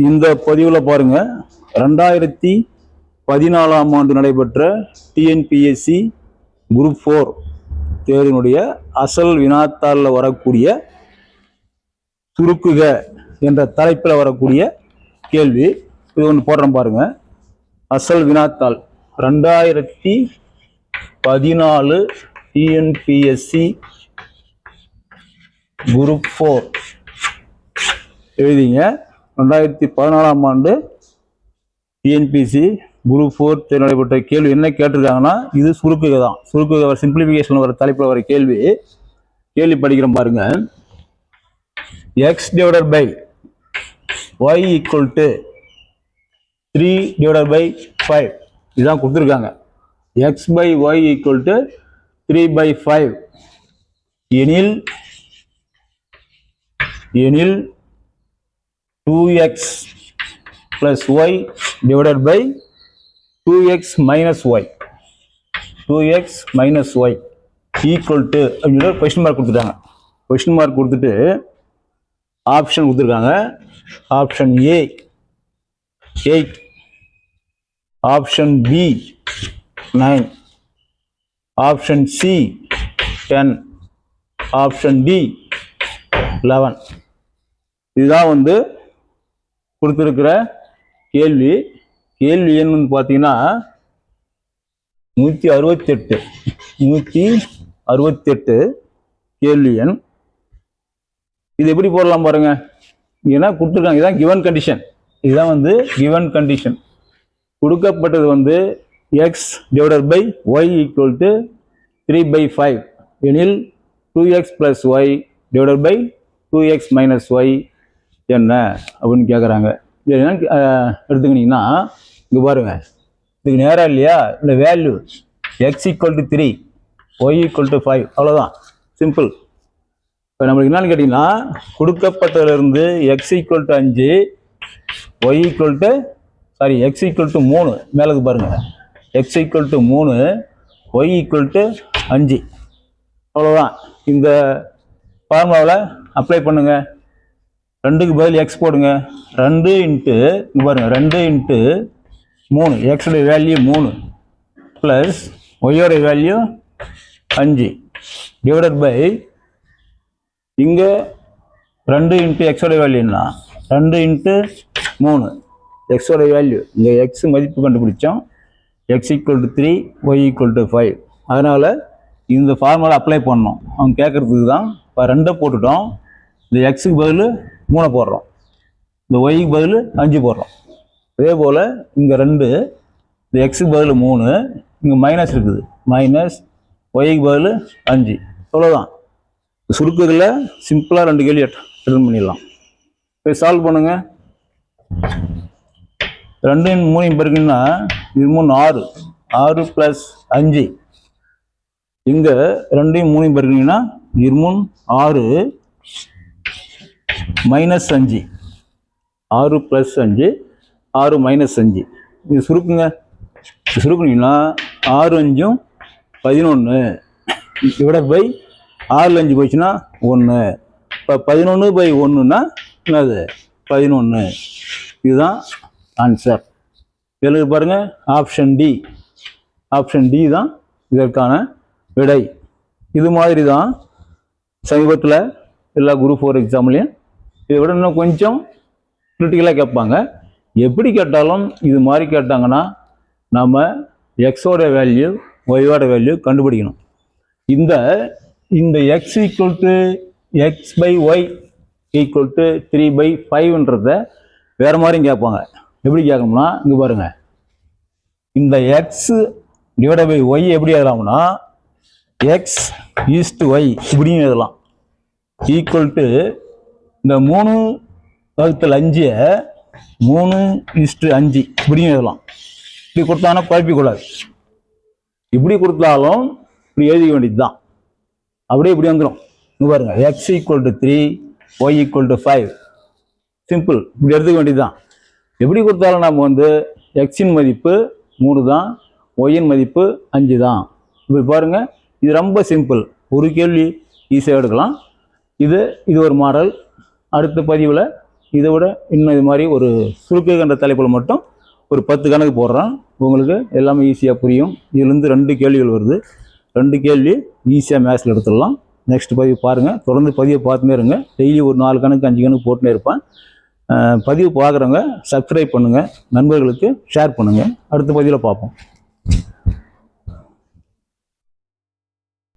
இந்த பதிவில் பாருங்க 2014ஆம் ஆண்டு நடைபெற்ற டிஎன்பிஎஸ்சி குரூப் 4 தேர்வினுடைய அசல் வினாத்தாளில் வரக்கூடிய சுருக்குக என்ற தலைப்பில் வரக்கூடிய கேள்வி. இது ஒன்று போடுறோம் பாருங்க. அசல் வினாத்தாள் 2014 டிஎன்பிஎஸ்சி குரூப் 4 எழுதிங்க. 2014ஆம் ஆண்டு டிஎன்பிஎஸ்சி குரூப் 4 தேர்வு நடைபெற்ற கேள்வி என்ன கேட்டிருக்காங்கன்னா, இது சுருக்குக தான். சுருக்குக சிம்பிளிஃபிகேஷன் வர தலைப்பில் வர கேள்வி படிக்கிறோம் பாருங்க. x divided by y equal to 3 divided by 5 இதுதான் கொடுத்துருக்காங்க. x by y equal to 3 by 5 எனில் 2x plus y divided by 2x minus y equal to அப்படிங்கிற கொஸ்டின் மார்க் கொடுத்துட்டாங்க. கொஸ்டின் மார்க் கொடுத்துட்டு ஆப்ஷன் கொடுத்துருக்காங்க. Option A 8, option B 9, option C 10, option D 11. இதுதான் வந்து கொடுத்துருக்கிற கேள்வி. கேள்வி என்னன்னு பார்த்தீங்கன்னா 168 கேள்வி எண். இது எப்படி போடலாம் பாருங்க. ஏன்னா கொடுத்துருக்காங்க, இதுதான் கிவன் கண்டிஷன். இதுதான் வந்து கிவன் கண்டிஷன். கொடுக்கப்பட்டது வந்து x divided by y equal to 3 by 5 எனில் 2x plus y divided by 2x minus y என்ன அப்படின்னு கேட்குறாங்க. இது என்ன எடுத்துக்கிட்டிங்கன்னா, இங்கே பாருங்க, இதுக்கு நேராக இல்லையா, இல்லை value X equal to 3 Y equal to 5 அவ்வளோதான், சிம்பிள். இப்போ நம்மளுக்கு என்னன்னு கேட்டிங்கன்னா, கொடுக்கப்பட்டதுலேருந்து X equal to 5 Y equal to X equal to 3 மேலுக்கு பாருங்கள், X equal to 3 Y equal to 5 அவ்வளோதான். இந்த ஃபார்முலாவில் அப்ளை பண்ணுங்க. 2க்கு பதில் எக்ஸ் போடுங்க. 2 இன்ட்டு இங்கே பாருங்கள், 2 இன்ட்டு 3 எக்ஸோடைய வேல்யூ 3 ப்ளஸ் ஒய்யோட வேல்யூ 5 டிவைடட் பை இங்கே 2 இன்ட்டு எக்ஸோட வேல்யூன்னா 2 இன்ட்டு 3 எக்ஸோட வேல்யூ. இங்கே எக்ஸ் மதிப்பு கண்டுபிடிச்சோம். X equal to 3 Y equal to 5. அதனால் இந்த ஃபார்முலா அப்ளை பண்ணோம். அவங்க கேட்குறதுக்கு தான். இப்போ 2 போட்டுட்டோம். இந்த எக்ஸுக்கு பதில் 3 போடுறோம். இந்த ஒய்க்கு பதில் 5 போடுறோம். அதே போல் இங்கே 2, இந்த எக்ஸுக்கு பதில் 3, இங்கே மைனஸ் இருக்குது, மைனஸ் ஒய்க்கு பதில் 5 அவ்வளோதான். சுருக்கத்தில் சிம்பிளாக 2 கேள்வி அட்டன் பண்ணிடலாம். போய் சால்வ் பண்ணுங்க. 2 3 பெருக்குன்னா 3 6 ப்ளஸ் 5. இங்கே 2 3 பெருக்குனீங்கன்னா 6 மைனஸ் 5, 6 ப்ளஸ் 5 6 மைனஸ் 5. இது சுருக்குங்க. சுருக்குனீங்கன்னா 6 5 11 டிவைடட் பை 6 5 போச்சுன்னா 1. இப்போ 11 பை 1ன்னா என்னது 11. இதுதான் ஆன்சர். இதில் பாருங்க, ஆப்ஷன் டி. ஆப்ஷன் டி தான் இதற்கான விடை. இது மாதிரி தான் சமீபத்தில் எல்லா குரூப் 4 எக்ஸாம்லையும் இதை விட இன்னும் கொஞ்சம் கிரிட்டிக்கலாக கேட்பாங்க. எப்படி கேட்டாலும் இது மாதிரி கேட்டாங்கன்னா நம்ம எக்ஸோட வேல்யூ ஒய்யோட வேல்யூ கண்டுபிடிக்கணும். இந்த x equal to x by y equal to 3 by 5ன்றத வேறு மாதிரியும் கேட்பாங்க. எப்படி கேட்கணும்னா, இங்கே பாருங்கள், இந்த எக்ஸ் டிவைட் பை ஒய் எப்படி எழுதலாம்னா, எக்ஸ் ஈஸ்ட் ஒய் இப்படியும் எழுதலாம். ஈக்குவல் டு இந்த 3/5 3:5 இப்படியும் எழுதலாம். இப்படி கொடுத்தாங்கன்னா குழப்பிக்கூடாது. இப்படி கொடுத்தாலும் இப்படி எழுதிக்க வேண்டியது தான். அப்படியே இப்படி வந்துடும். இங்கே பாருங்க, x equal to 3 Y equal to 5 simple. இப்படி எடுத்துக்க வேண்டியது தான். எப்படி கொடுத்தாலும் நம்ம வந்து எக்ஸின் மதிப்பு 3 தான், ஒய்யின் மதிப்பு 5 தான். இப்படி பாருங்கள், இது ரொம்ப சிம்பிள். ஒரு கேள்வி ஈஸியாக எடுக்கலாம். இது ஒரு மாடல். அடுத்த பதிவில் இதை விட இன்னும் இது மாதிரி ஒரு சுருக்கை கண்ட தலைப்பில் மட்டும் ஒரு 10 கணக்கு போடுறேன். உங்களுக்கு எல்லாமே ஈஸியாக புரியும். இதுலேருந்து 2 கேள்விகள் வருது. 2 கேள்வி ஈஸியாக மேத்ஸில் எடுத்துடலாம். நெக்ஸ்ட் பதிவு பாருங்கள். தொடர்ந்து பதிவை பார்த்துனே இருங்க. டெய்லி ஒரு 4 கணக்கு 5 கணக்கு போட்டுனே இருப்பேன். பதிவு பார்க்குறவங்க சப்ஸ்கிரைப் பண்ணுங்கள், நண்பர்களுக்கு ஷேர் பண்ணுங்கள். அடுத்த பதிவில் பார்ப்போம்.